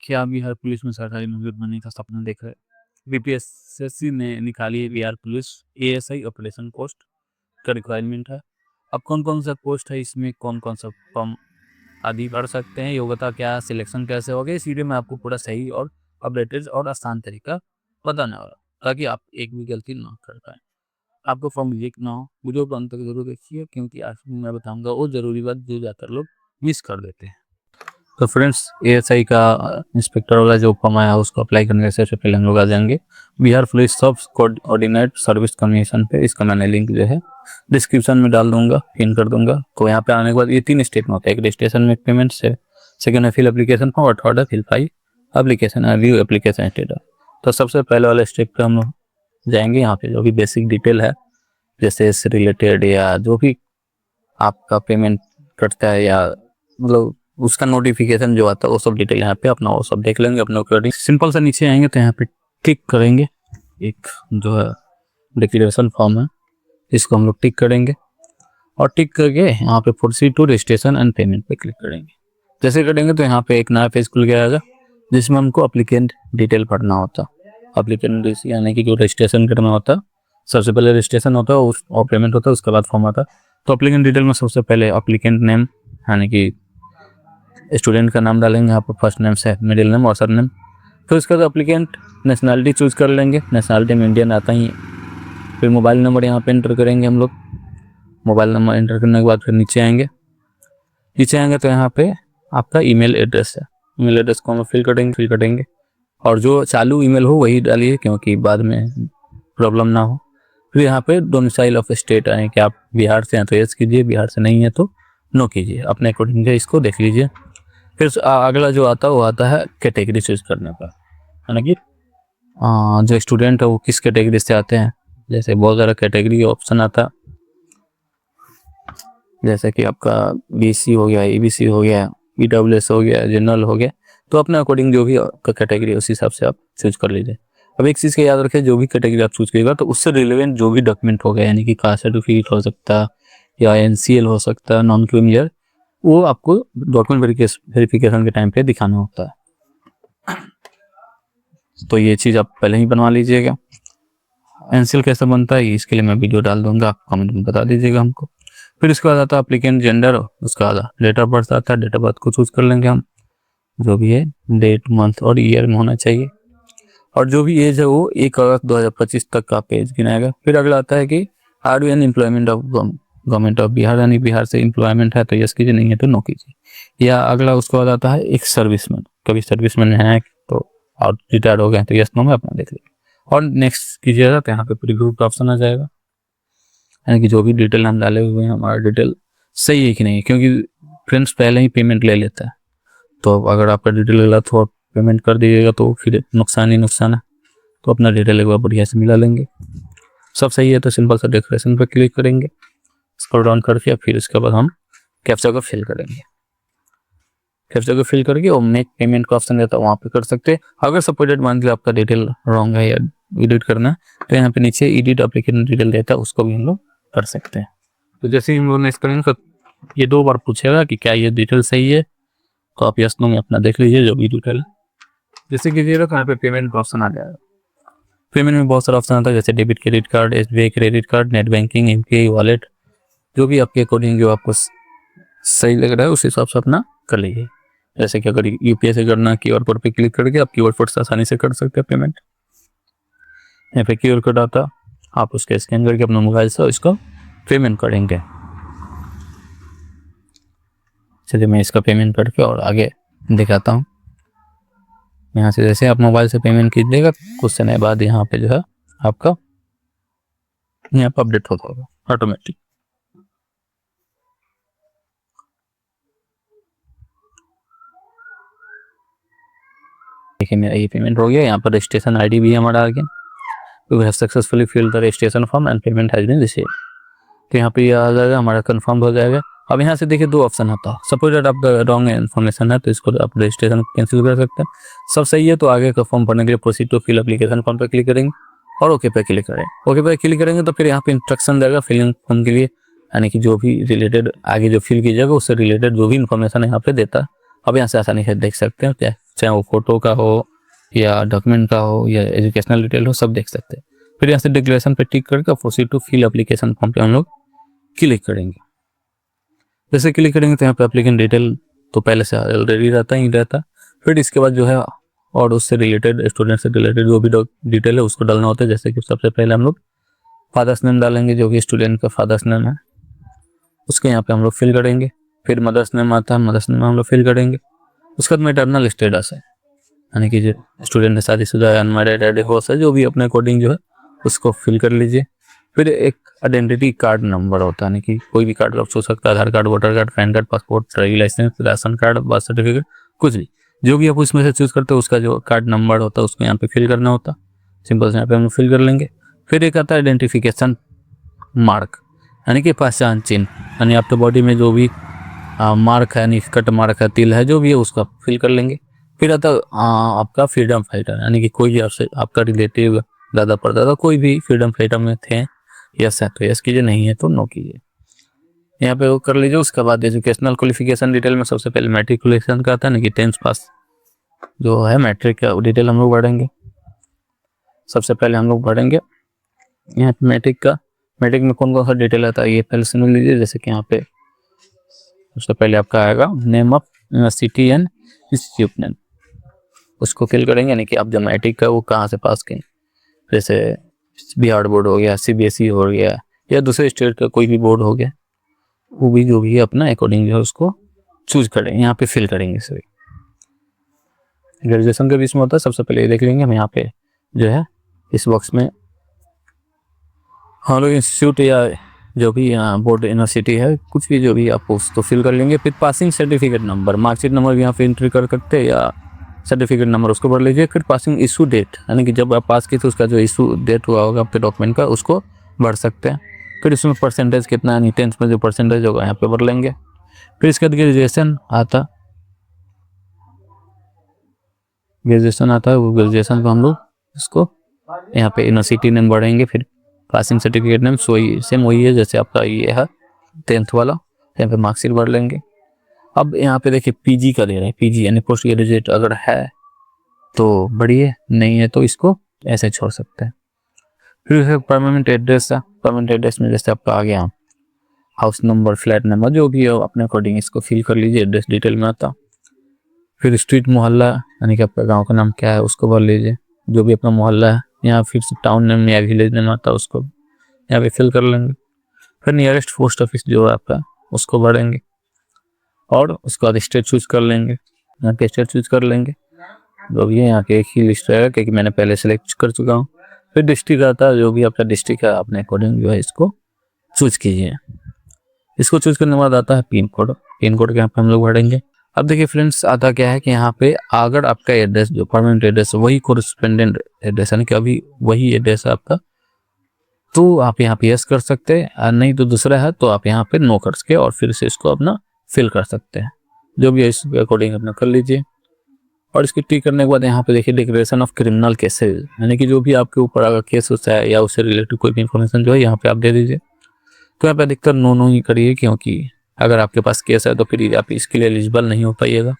क्या बिहार पुलिस में सरकारी नौकरी बनने का सपना देख रहे हैं? बीपीएससी ने निकाली है Bihar police ASI operation post का रिक्वायरमेंट है। अब कौन कौन सा पोस्ट है, इसमें कौन कौन सा फॉर्म आदि भर सकते हैं, योग्यता क्या, सिलेक्शन कैसे होगा, इस वीडियो में आपको पूरा सही और अपडेटेड और आसान तरीका बताने वाला, ताकि आप एक भी गलती ना कर पाए, आपको फॉर्म रिजेक्ट ना हो। वीडियो को अंत तक जरूर देखिए, क्योंकि आज मैं बताऊंगा वो जरूरी बात जो ज़्यादातर लोग मिस कर देते हैं। तो फ्रेंड्स, एएसआई का इंस्पेक्टर वाला जो फॉर्म आया उसको अप्लाई करने से पहले हम लोग आ जाएंगे बिहार पुलिस सब कोऑर्डिनेट सर्विस कमीशन पे। इसका मैंने लिंक जो है डिस्क्रिप्शन में डाल दूंगा, पिन कर दूंगा। तो यहाँ पे आने के बाद ये 3 स्टेप में होता है। एक रजिस्ट्रेशन में पेमेंट से, सेकंड है फिल एप्लीकेशन फॉर्म, और थर्ड है fill file application view application status. तो सबसे पहले वाले स्टेप पे हम लोग जाएंगे। यहाँ पे जो भी बेसिक डिटेल है, जैसे इससे रिलेटेड या जो भी आपका पेमेंट कटता है या मतलब उसका नोटिफिकेशन जो आता है वो सब डिटेल यहाँ पे अपना वो सब देख लेंगे अपने अकॉर्डिंग। सिंपल से नीचे आएंगे तो यहाँ पे टिक करेंगे, एक जो है डिक्लेरेशन फॉर्म है, इसको हम लोग टिक करेंगे और टिक करके यहाँ पे proceed to registration and payment पे क्लिक करेंगे। जैसे करेंगे तो यहाँ पे एक नया पेज खुल गया है जिसमें हमको अप्लीकेंट डिटेल भरना होता। अप्लीकेंट यानी कि जो रजिस्ट्रेशन करना होता, सबसे पहले रजिस्ट्रेशन होता है और पेमेंट होता है, उसके बाद फॉर्म आता। तो अप्लीकेंट डिटेल में सबसे पहले अप्लीकेंट नेम यानी कि स्टूडेंट का नाम डालेंगे यहाँ पर, फर्स्ट नेम से मिडिल नेम और सरनेम। फिर उसके बाद अप्लीकेंट नेशनलिटी चूज कर लेंगे, नेशनलिटी में इंडियन आता ही। फिर मोबाइल नंबर यहाँ पे एंटर करेंगे हम लोग। मोबाइल नंबर एंटर करने के बाद फिर नीचे आएंगे तो यहाँ पे आपका ईमेल एड्रेस है, ईमेल एड्रेस को हम फिल करेंगे और जो चालू ईमेल हो वही डालिए, क्योंकि बाद में प्रॉब्लम ना हो। फिर यहाँ पे डोमिसाइल ऑफ स्टेट आए कि आप बिहार से हैं तो यस कीजिए, बिहार से नहीं है तो नो कीजिए, अपने अकॉर्डिंग इसको देख लीजिए। फिर अगला जो आता है वो आता है कैटेगरी चूज करने का, यानी कि जो स्टूडेंट है वो किस कैटेगरी से आते हैं। जैसे बहुत सारा कैटेगरी ऑप्शन आता है, जैसे कि आपका बीसी हो गया, ईबीसी हो गया, ईडब्ल्यूएस हो गया, जनरल हो गया। तो अपने अकॉर्डिंग जो भी कैटेगरी है उस हिसाब से आप चूज कर लीजिए। अब एक चीज़ का याद रखें, जो भी कैटेगरी आप चूज करिएगा तो उससे रिलेवेंट जो भी डॉक्यूमेंट हो गया, यानी कि कास्ट सर्टिफिकेट हो सकता है या एनसीएल हो सकता है, नॉन क्रीमियर, वो आपको डॉक्यूमेंट वेरिफिकेशन के टाइम पे दिखाना होता है। तो ये चीज़ आप पहले ही बनवा लीजिएगा। एनसीएल कैसे बनता है इसके लिए मैं वीडियो डाल दूंगा, आप कमेंट में बता दीजिएगा हमको। फिर इसके बाद आता है अप्लीकेंट जेंडर, उसका आता डेट ऑफ बर्थ आता है। डेट ऑफ बर्थ को चूज कर लेंगे हम, जो भी है डेट मंथ और ईयर में होना चाहिए, और जो भी एज है वो 1 अगस्त 2025 तक का पेज गिनाएगा। फिर अगला आता है कि are you an employment of government of Bihar, यानी बिहार से एम्प्लॉयमेंट है तो यस कीजिए, नहीं है तो नो कीजिए। या अगला उसके बाद आता है एक सर्विसमैन, कभी सर्विसमैन है तो और रिटायर्ड हो गए तो यस नो में अपना देख लीजिए और नेक्स्ट कीजिएगा। तो यहाँ पे प्रीव्यू का ऑप्शन आ जाएगा, यानी कि जो भी डिटेल हम डाले हुए हैं हमारा डिटेल सही है कि नहीं, क्योंकि फ्रेंड्स पहले ही पेमेंट ले लेता है। तो अगर आपका डिटेल गलत हो पेमेंट कर दीजिएगा तो फिर नुकसान ही नुकसान है। तो अपना डिटेल एक बार बढ़िया से मिला लेंगे। सब सही है तो सिंपल सा डेकोरेशन पर क्लिक करेंगे, स्क्रॉल डाउन करके फिर इसके बाद हम कैप्चा को फिल करेंगे। कैप्चा को फिल करके और मेक पेमेंट का ऑप्शन रहता है, वहाँ पे कर सकते हैं। अगर सपोर्टेड मान लीजिए आपका डिटेल रॉन्ग है या एडिट करना है तो यहाँ पे नीचे एडिट एप्लीकेशन डिटेल रहता है, उसको भी हम लोग कर सकते हैं। तो जैसे ही हम लोग नेक्स्ट करेंगे तो ये 2 बार पूछेगा कि क्या ये डिटेल सही है, तो आप यस नो में अपना देख लीजिए जो भी डिटेल है। जैसे कीजिएगा तो यहाँ पे पेमेंट का ऑप्शन आ जाएगा। पेमेंट में बहुत सारा ऑप्शन आता है, जैसे debit credit card, SBI credit card, net banking, MPI wallet, जो भी आपके अकॉर्डिंग जो आपको सही लग रहा है उस हिसाब से अपना कर लीजिए। जैसे कि अगर यूपीआई से करना, क्यूआर कोड पे क्लिक करके आप क्यूआर कोड से आसानी से कर सकते हैं पेमेंट। यहाँ पे क्यूआर कोड आता, आप उसके स्कैन करके अपने मोबाइल से इसको पेमेंट करेंगे। चलिए मैं इसका पेमेंट करके और आगे दिखाता हूँ। यहाँ से जैसे आप मोबाइल से पेमेंट कीजिएगा कुछ समय बाद यहाँ पे जो है आपका यहाँ पे अपडेट होता होगा ऑटोमेटिक। देखिए मेरा ये पेमेंट हो गया। यहाँ पर रजिस्ट्रेशन आईडी भी हमारा आ गया। We have successfully filled the registration form and payment has been received. तो यहाँ पे ये आ जाएगा, हमारा कंफर्म हो जाएगा। अब यहाँ से देखिए 2 ऑप्शन आता है। सपोज दैट आपका रॉन्ग इन्फॉर्मेशन है तो इसको आप रजिस्ट्रेशन कैंसिल कर सकते हैं। सब सही है तो आगे का फॉर्म भरने के लिए proceed to fill application form पे क्लिक करेंगे और ओके पे क्लिक करें। ओके पे क्लिक करेंगे तो फिर यहाँ पे इंस्ट्रक्शन देगा फिलिंग फॉर्म के लिए, यानी कि जो भी रिलेटेड आगे जो फिल कीजिएगा उससे रिलेटेड जो भी इन्फॉर्मेशन यहाँ पे देता है। अब यहाँ से आसानी से देख सकते हैं क्या चाहे वो फोटो का हो या डॉक्यूमेंट का हो या एजुकेशनल डिटेल हो, सब देख सकते हैं। फिर यहाँ से डिक्लेरेशन पे टिक करके proceed to fill application form पे हम लोग क्लिक करेंगे। जैसे क्लिक करेंगे तो यहाँ पे एप्लीकेंट डिटेल तो पहले से ऑलरेडी रहता ही रहता। फिर इसके बाद जो है और उससे रिलेटेड, स्टूडेंट से रिलेटेड जो भी डिटेल है उसको डालना होता है। जैसे कि सबसे पहले हम लोग फादर्स नेम डालेंगे, जो कि स्टूडेंट का फादर्स नेम है उसके यहाँ पे हम लोग फिल करेंगे। फिर मदर्स नेम आता है, मदर्स नेम हम लोग फिल करेंगे। उसके बाद मैटरनल स्टेटस है, यानी कि जो स्टूडेंट है शादीशुदा है, अनमैरिड है, डिवोर्स है, जो भी अपने अकॉर्डिंग जो है उसको फिल कर लीजिए। फिर एक आइडेंटिटी कार्ड नंबर होता है, यानी कि कोई भी कार्ड आप सोच सकते हैं, Aadhaar card, voter card, PAN card, passport, driving licence, ration card, birth certificate, कुछ भी जो भी आप उसमें से चूज करते हो उसका जो कार्ड नंबर होता है उसको यहाँ पे फिल करना होता है। सिंपल से यहाँ पे हम फिल कर लेंगे। फिर एक आता है आइडेंटिफिकेशन मार्क, यानी कि पहचान चिन्ह, यानी आपके बॉडी में जो भी मार्क है, यानी कट मार्क है, तिल है, जो भी है उसका फिल कर लेंगे। फिर आता है आपका फ्रीडम फाइटर, यानी कि कोई आपसे आपका रिलेटिव, दादा परदादा कोई भी फ्रीडम फाइटर में थे, यस है तो यस कीजिए, नहीं है तो नो कीजिए, यहाँ पे वो कर लीजिए। उसके बाद एजुकेशनल क्वालिफिकेशन डिटेल में सबसे पहले मैट्रिकुलेशन का आता है ना, कि 10th पास जो है मैट्रिक का डिटेल हम लोग भरेंगे। सबसे पहले हम लोग भरेंगे यहाँ पे मैट्रिक में कौन कौन सा डिटेल आता है ये पहले सुन लीजिए। जैसे कि यहाँ पे सबसे पहले आपका आएगा name of university and institute name, उसको फिल करेंगे, यानी कि आप जब मैट्रिक का वो कहाँ से पास किए, जैसे बिहार बोर्ड हो गया, CBSE हो गया, या दूसरे स्टेट का कोई भी बोर्ड हो गया, वो भी जो भी है अपना अकॉर्डिंग जो है उसको चूज करेंगे, यहाँ पे फिल करेंगे सभी। ग्रेजुएशन के बीच में होता है, सबसे पहले ये देख लेंगे हम यहाँ पे जो है इस बॉक्स में हम लोग इंस्टीट्यूट या जो भी बोर्ड यूनिवर्सिटी है कुछ भी जो भी आप उसको फिल कर लेंगे। फिर passing certificate number, marksheet number भी यहाँ पे एंट्री कर सकते हैं या सर्टिफिकेट नंबर उसको भर लीजिए। फिर पासिंग इशू डेट, यानी कि जब आप पास किए थे उसका जो इशू डेट हुआ होगा आपके डॉक्यूमेंट का उसको भर सकते हैं। फिर इसमें परसेंटेज कितना, यानी 10th में जो परसेंटेज होगा यहाँ पे भर लेंगे। फिर इसके बाद ग्रेजुएशन आता है, वो ग्रेजुएशन को हम लोग इसको यहाँ पे यूनिवर्सिटी नेम बढ़ेंगे। फिर पासिंग सर्टिफिकेट नेम सेम वही है जैसे आपका ये है 10th वाला, यहाँ पे मार्कशीट भर लेंगे। अब यहाँ पे देखिए PG का दे रहे हैं, PG यानी पोस्ट ग्रेजुएट अगर है तो बढ़िया, नहीं है तो इसको ऐसे छोड़ सकते हैं। फिर परमानेंट एड्रेस है, परमानेंट एड्रेस में जैसे आपका आ गया हाउस नंबर, फ्लैट नंबर, जो भी हो अपने अकॉर्डिंग इसको फिल कर लीजिए, एड्रेस डिटेल में आता। फिर स्ट्रीट मोहल्ला, यानी कि आपका गांव का नाम क्या है उसको भर लीजिए, जो भी अपना मोहल्ला है। यहाँ फिर से टाउन नेम या विलेज नेम आता है उसको यहाँ पे फिल कर लेंगे। फिर नियरेस्ट पोस्ट ऑफिस जो है आपका उसको भरेंगे और उसके बाद स्टेट चूज कर लेंगे, यहाँ के स्टेट चूज कर लेंगे, जो भी है यहाँ के एक ही लिस्ट रहेगा क्योंकि मैंने पहले सेलेक्ट कर चुका हूँ। फिर डिस्ट्रिक्ट आता है, जो भी आपका डिस्ट्रिक्ट है अपने अकॉर्डिंग जो है इसको चूज कीजिए। इसको चूज करने के बाद आता है पिन कोड, पिन कोड के यहाँ पे हम लोग भरेंगे। अब देखिए फ्रेंड्स आता क्या है कि यहाँ पे अगर आपका एड्रेस जो परमानेंट एड्रेस है वही कोरेस्पोंडेंट एड्रेस यानी कि अभी वही एड्रेस है आपका, तो आप यहाँ पे यस कर सकते हैं, और नहीं तो दूसरा है तो आप यहाँ पे नो करके और फिर से इसको अपना फिल कर सकते हैं, जो भी है इसके अकॉर्डिंग अपना कर लीजिए। और इसकी टिक करने के बाद यहाँ पे देखिए डिक्लेरेशन ऑफ क्रिमिनल केसेज, यानी कि जो भी आपके ऊपर अगर केस होता है या उससे रिलेटेड कोई भी इंफॉर्मेशन जो है यहाँ पे आप दे दीजिए। तो यहाँ पे अधिकतर नो ही करिए, क्योंकि अगर आपके पास केस है तो फिर आप इसके लिए एलिजिबल नहीं हो पाइएगा।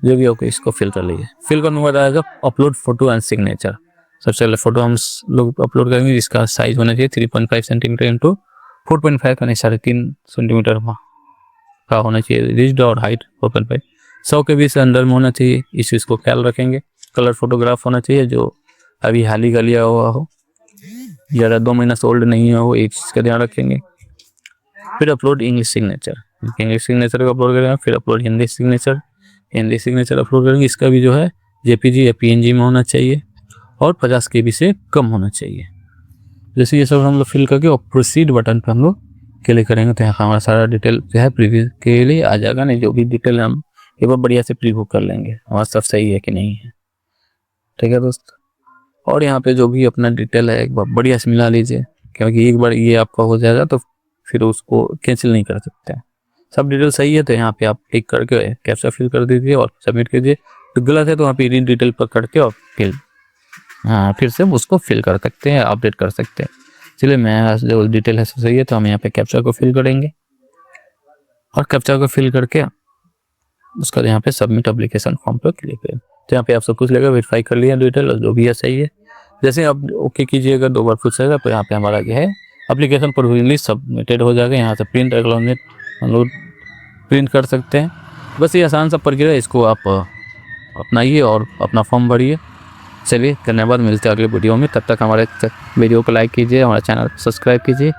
जो भी होगा इसको फिल कर लीजिए। फिल करने के बाद आएगा अपलोड फोटो एंड सिग्नेचर। सबसे पहले फोटो हम लोग अपलोड करेंगे जिसका साइज होना चाहिए 3.5 सेंटीमीटर इंटू 4.5 यानी 3.5 सेंटीमीटर का होना चाहिए, रिज्ड और हाइट 4.5, 100 के बीच अंडर में होना चाहिए, इस चीज़ को ख्याल रखेंगे। कलर फोटोग्राफ होना चाहिए जो अभी हाल ही का लिया हुआ हो, ज़्यादा 2 महीना से ओल्ड नहीं हो, एक चीज़ का ध्यान रखेंगे। फिर upload English signature, English signature को अपलोड करेंगे। फिर अपलोड हिंदी सिग्नेचर अपलोड करेंगे, इसका भी जो है JPG या PNG में होना चाहिए और 50 KB से कम होना चाहिए। जैसे ये सब हम लोग फिल करके और प्रोसीड बटन पर हम लोग क्लिक करेंगे तो यहाँ का हमारा सारा डिटेल जो है प्रीव्यू के लिए आ जाएगा। नहीं जो भी डिटेल हम एक बार बढ़िया से प्रीव्यू कर लेंगे हमारा सब सही है कि नहीं है, ठीक है दोस्त। और यहाँ पे जो भी अपना डिटेल है एक बार बढ़िया से मिला लीजिए, क्योंकि एक बार ये आपका हो जाएगा तो फिर उसको कैंसिल नहीं कर सकते हैं। सब डिटेल सही है तो यहाँ पे आप टिक करके कैप्चा फिल कर दीजिए और सबमिट कीजिए। तो गलत है तो वहाँ पे रीड डिटेल पर करके और फिर से उसको फिल कर सकते हैं, अपडेट कर सकते हैं। चलिए मैं जो डिटेल है सही है तो हम यहाँ पे कैप्चा को फिल करेंगे और कैप्चा को फिल करके उसका यहाँ पे सबमिट एप्लीकेशन फॉर्म पर क्लिक करें। तो यहाँ पे आप सब कुछ लेगा, वेरीफाई कर लिया डिटेल और जो भी है सही है। जैसे आप ओके कीजिएगा, 2 बार पूछेगा तो यहाँ पे हमारा जो है एप्लीकेशन प्रोविजनली सबमिटेड हो जाएगा। यहाँ से प्रिंट एक्नॉलेजमेंट हम लोग प्रिंट कर सकते हैं। बस ये आसान सा प्रक्रिया, इसको आप अपनाइए और अपना फॉर्म भरिए। चलिए धन्यवाद, मिलते हैं अगले वीडियो में। तब तक हमारे वीडियो को लाइक कीजिए, हमारा चैनल सब्सक्राइब कीजिए।